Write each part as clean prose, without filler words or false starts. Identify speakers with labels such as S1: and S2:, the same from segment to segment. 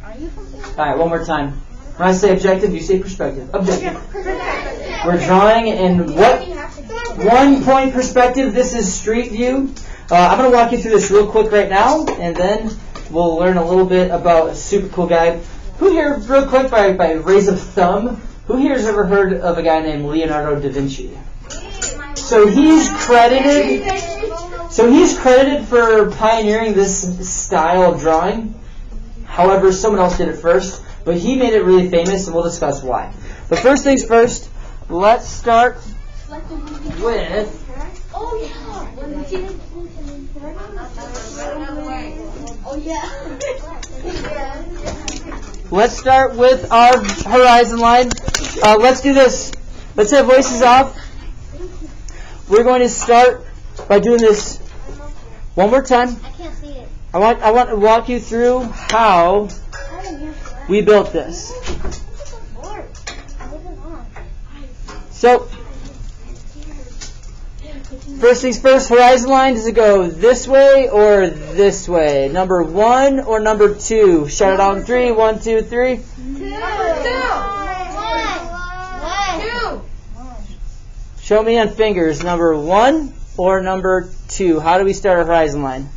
S1: All right, one more time. When I say objective, you say perspective. Objective. We're drawing in what? 1 point perspective. This is street view. I'm going to walk you through this real quick right now, and then we'll learn a little bit about a super cool guy. Who here, real quick, by raise of thumb, who here has ever heard of a guy named Leonardo da Vinci? So he's credited for pioneering this style of drawing. However, someone else did it first, but he made it really famous, and we'll discuss why. But first things first, let's start with... Let's start with our horizon line. Let's do this. Let's have voices off. We're going to start by doing this one more time.
S2: I can't see it.
S1: I want to walk you through how we built this. So, first things first, horizon line, does it go this way or this way? Number 1 or number 2? Shout it out in 3. 1, 2, 3.
S2: 2.
S1: Show me on fingers. Number 1 or number 2? How do we start a horizon line?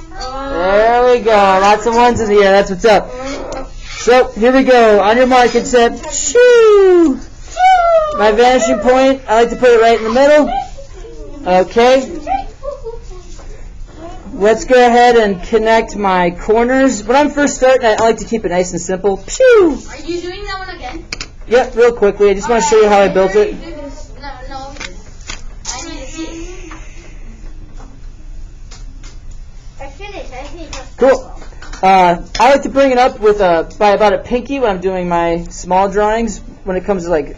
S1: There we go. Lots of ones in the air. That's what's up. So, here we go. On your mark, it's set. Shoo! My vanishing point, I like to put it right in the middle. Okay. Let's go ahead and connect my corners. When I'm first starting, I like to keep it nice and simple. Pew!
S2: Are you doing that one again?
S1: Yep, real quickly. I just want to show you how I built it.
S2: No. I need to see it. I finished.
S1: Cool. I like to bring it up with by about a pinky when I'm doing my small drawings when it comes to like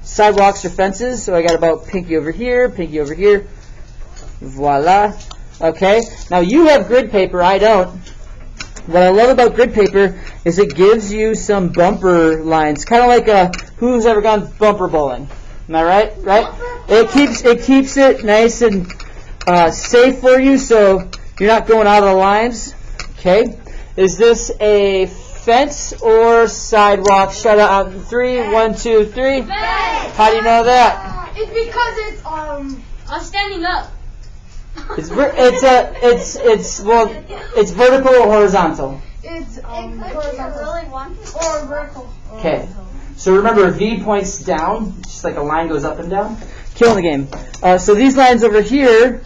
S1: sidewalks or fences. So I got about pinky over here. Voila. Okay. Now you have grid paper. I don't. What I love about grid paper is it gives you some bumper lines, kind of like who's ever gone bumper bowling? Am I right? Right? It keeps it nice and safe for you, so you're not going out of the lines. Okay. Is this a fence or sidewalk? Shout it out in 3. 1, 2, 3. How do you know that?
S2: It's because it's I'm standing up.
S1: It's vertical or horizontal.
S2: It's horizontal or vertical.
S1: Okay. So remember, V points down, just like a line goes up and down. Killing the game. So these lines over here,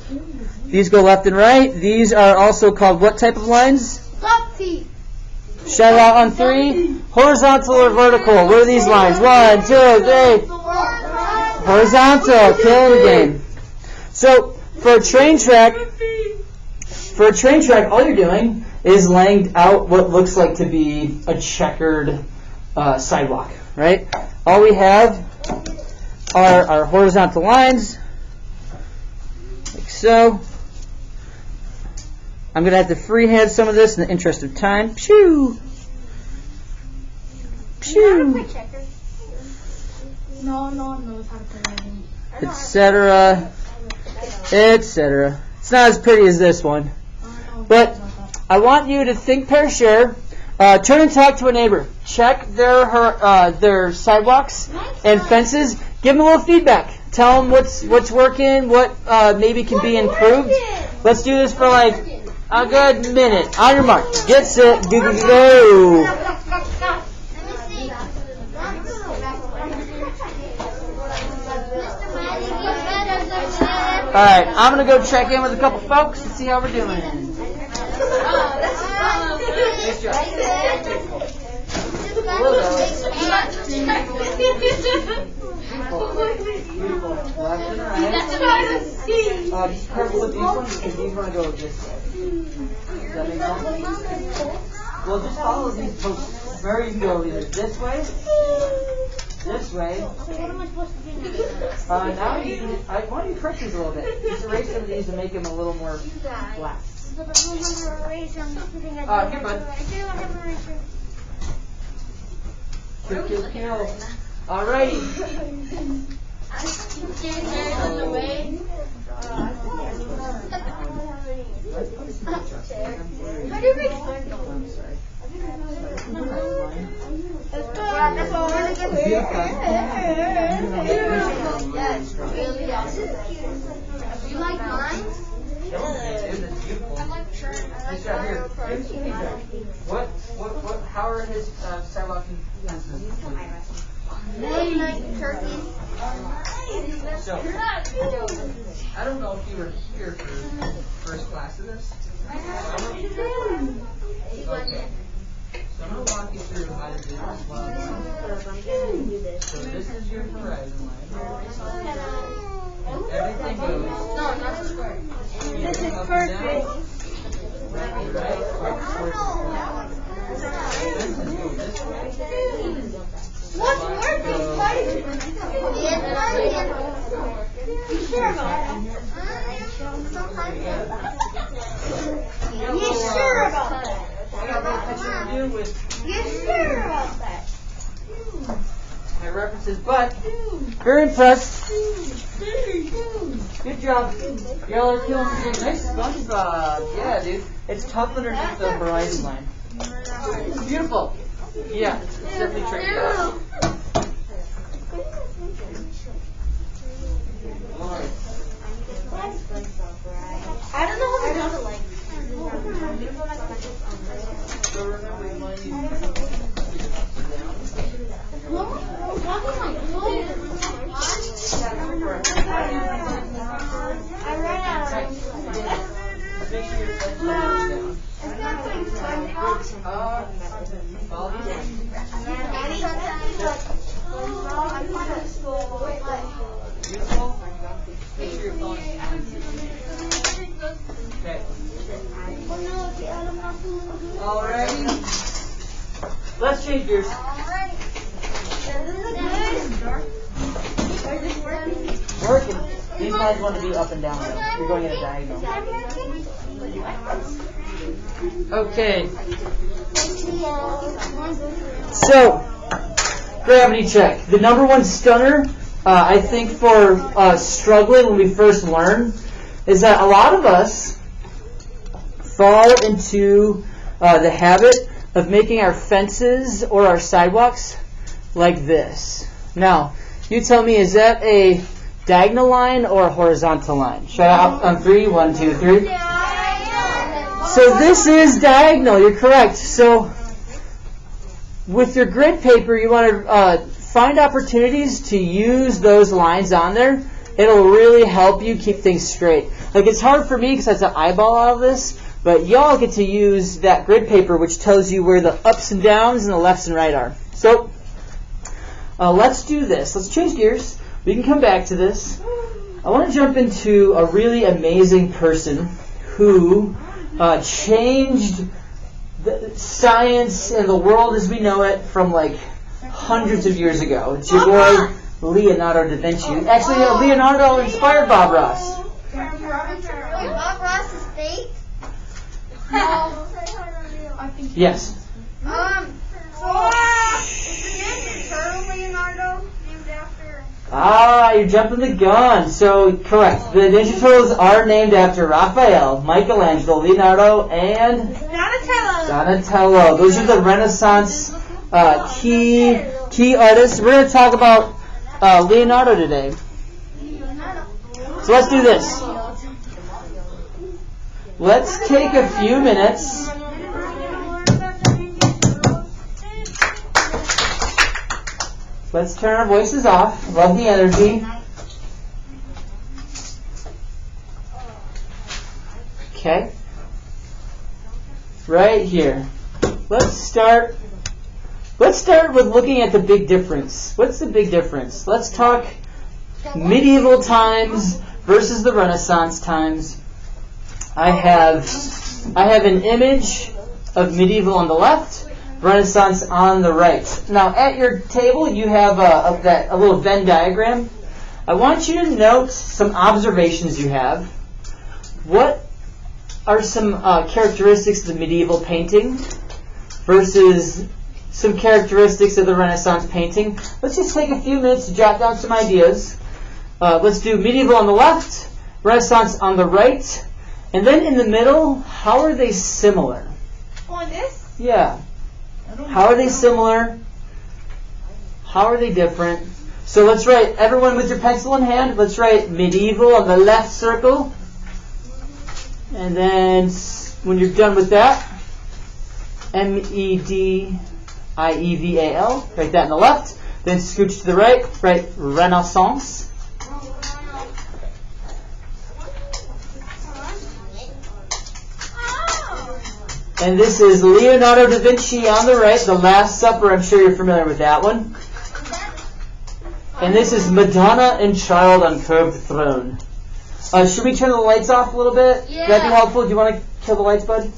S1: these go left and right. These are also called what type of lines?
S2: Lefty.
S1: Shout it out on 3. Horizontal or vertical? What are these lines? 1, 2, 3. Horizontal. Killing the game. So for a train track, all you're doing is laying out what looks like to be a checkered sidewalk, right? All we have are our horizontal lines, like so. I'm going to have to freehand some of this in the interest of time. Pew! Pew!
S2: No, it's how to play.
S1: Etc. Etc. It's not as pretty as this one. But I want you to think, pair, share. Turn and talk to a neighbor. Check their sidewalks and fences. Give them a little feedback. Tell them what's working, what maybe can be improved. Let's do this for like a good minute. On your mark. Get set. Go. All right. I'm going to go check in with a couple folks and see how we're doing. Nice job. Beautiful. Left and right. Just careful with these ones because these want to go this way. Does that make sense? Well, just follow these posts. Remember, you can go either this way. What am I supposed to do now? Now I want you to correct these a little bit. Just erase some of these and make them a little more flat.
S2: Here, bud.
S1: Kill. Alrighty.
S2: On the way.
S1: I'm sorry.
S2: That's what I want to get. Yes, really awesome. You like lines? I like shirts.
S1: How are his sidewalk fences?
S2: Really nice turkeys.
S1: So, I don't know if you were here for first class of this. Okay. So I'm going to walk you through how to do this. So this is your horizon line. And everything goes.
S2: No, not the square.
S1: This is perfect. Right?
S2: What's working? You sure about that? You sure about that?
S1: I got a picture of you with
S2: You sure about that?
S1: my references, but very impressed. Good job. Y'all are killing me. Nice SpongeBob. Yeah, dude. It's tough underneath the horizon line. It's beautiful. Yeah, it's definitely tricky.
S2: I don't know what I don't like.
S1: So remember, you want to use
S2: I ran out.
S1: make sure your flex goes down. Follow these. Beautiful. Make sure you're following. Okay. Alrighty. Let's change gears. Working. These guys want to be up and down though. You're going in a diagonal. Okay. So, gravity check. The number one stunner, I think, for struggling when we first learn, is that a lot of us fall into the habit of making our fences or our sidewalks like this. Now, you tell me, is that a diagonal line or a horizontal line? Shut up on 3. 1, 2, 3. So this is diagonal. You're correct. So with your grid paper, you want to find opportunities to use those lines on there. It'll really help you keep things straight. Like, it's hard for me because I have to eyeball all of this, but y'all get to use that grid paper, which tells you where the ups and downs and the lefts and right are. So let's do this. Let's change gears. We can come back to this. I want to jump into a really amazing person who changed the science and the world as we know it from like hundreds of years ago. It's your boy Leonardo da Vinci. Actually, Leonardo inspired Bob Ross.
S2: Bob Ross is fake?
S1: Yes.
S2: So, is the Ninja Turtle Leonardo named after?
S1: You're jumping the gun. So, correct. The Ninja Turtles are named after Raphael, Michelangelo, Leonardo, and Donatello. Those are the Renaissance key artists. We're going to talk about Leonardo today. So let's do this. Let's take a few minutes. Let's turn our voices off. Love the energy. Okay. Right here. Let's start with looking at the big difference. What's the big difference? Let's talk medieval times versus the Renaissance times. I have an image of medieval on the left, Renaissance on the right. Now, at your table, you have a little Venn diagram. I want you to note some observations you have. What are some characteristics of the medieval painting versus some characteristics of the Renaissance painting? Let's just take a few minutes to jot down some ideas. Let's do medieval on the left, Renaissance on the right, and then in the middle, how are they similar?
S2: On this?
S1: Yeah. How are they similar? How are they different? So let's write, everyone with your pencil in hand, let's write medieval on the left circle. And then when you're done with that, medieval, write that on the left. Then scooch to the right, write Renaissance. And this is Leonardo da Vinci on the right, The Last Supper. I'm sure you're familiar with that one. And this is Madonna and Child on Curved Throne. Should we turn the lights off a little bit?
S2: Yeah.
S1: That'd be helpful. Do you want to kill the lights, bud?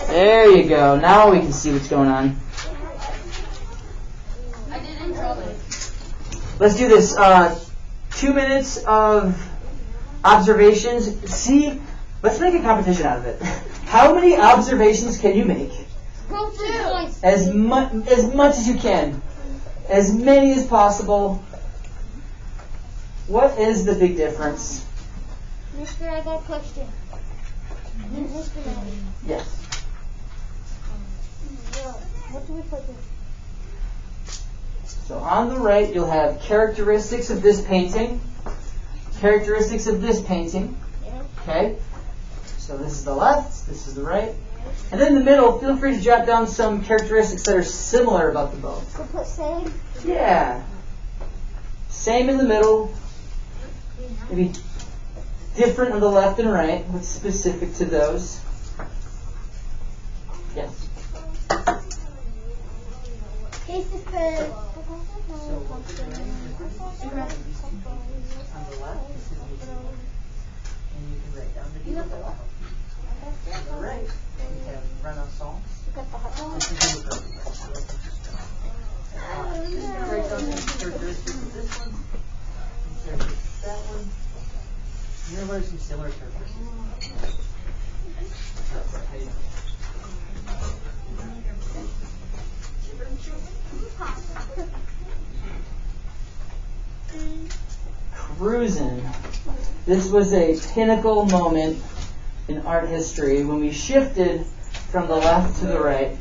S1: There you go. Now we can see what's going on.
S2: I didn't draw it.
S1: Let's do this. 2 minutes of observations. See, let's make a competition out of it. How many observations can you make? As much as you can. As many as possible. What is the big difference?
S3: Mister, I got a question. Mr. Manny.
S1: Yes.
S3: What do we put in?
S1: So on the right, you'll have characteristics of this painting. Characteristics of this painting. Okay? So this is the left, this is the right. And then in the middle, feel free to jot down some characteristics that are similar about the both.
S3: So put same?
S1: Yeah. Same in the middle. Maybe different on the left and right. What's specific to those? Yes.
S3: Case is good.
S1: On the left, this is medieval. And you can write down medieval. On the right, we have Renaissance.
S3: Got the hot dog.
S1: This is Lutheran. Just gonna write down the characteristics of this one, and characteristics of that one. And then what are some similar characteristics? Cruising. This was a pinnacle moment in art history when we shifted from the left to the right.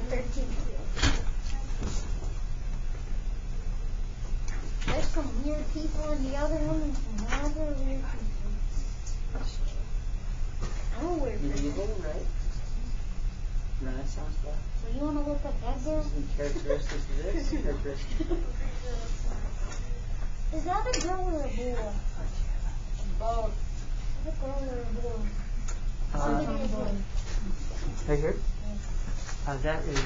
S3: 13. There's some weird people in the other one and some other weird people. I'm a weird person.
S1: Medieval, right? Renaissance left.
S3: So you want to look at that girl?
S1: Some characteristics of this. Characteristics.
S3: Is that a girl or a boy?
S2: Both.
S3: Is it a girl or a boy?
S1: Right here. That is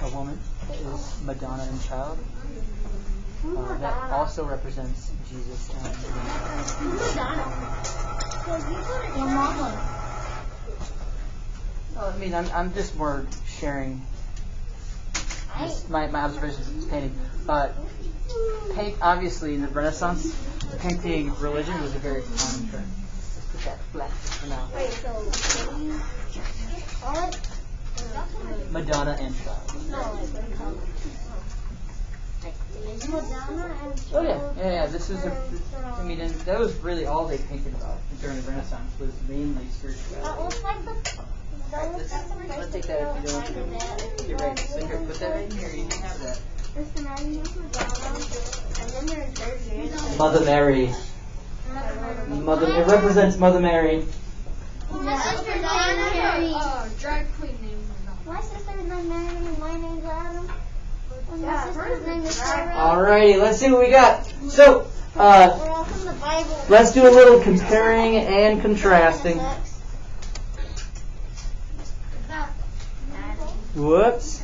S1: a woman. That is Madonna and Child. That also represents Jesus and
S3: Your mama.
S1: well, I mean, I'm just more sharing my observations of this painting. Obviously, in the Renaissance, painting religion was a very common trend. Let's put that black for now.
S3: Wait, so call it?
S1: Madonna and Child.
S3: No, like Madonna and
S1: Oh yeah. This is and that was really all they painted about during the Renaissance was mainly
S3: That
S1: spirituality.
S3: looks like the. That looks like the
S1: Let's take that if you don't. You're right. So here, put that right in here. You can have that.
S3: Mr. Mary, Madonna, and then there's
S1: Mother Mary. It represents Mother Mary.
S3: My sister's name is Mary.
S2: Drag queen name.
S3: My sister's name is Mary, and my name's Adam. And my sister's name is Sarah.
S1: Alrighty, let's see what we got. So,
S3: We're all from the Bible.
S1: let's do a little comparing and contrasting. Whoops.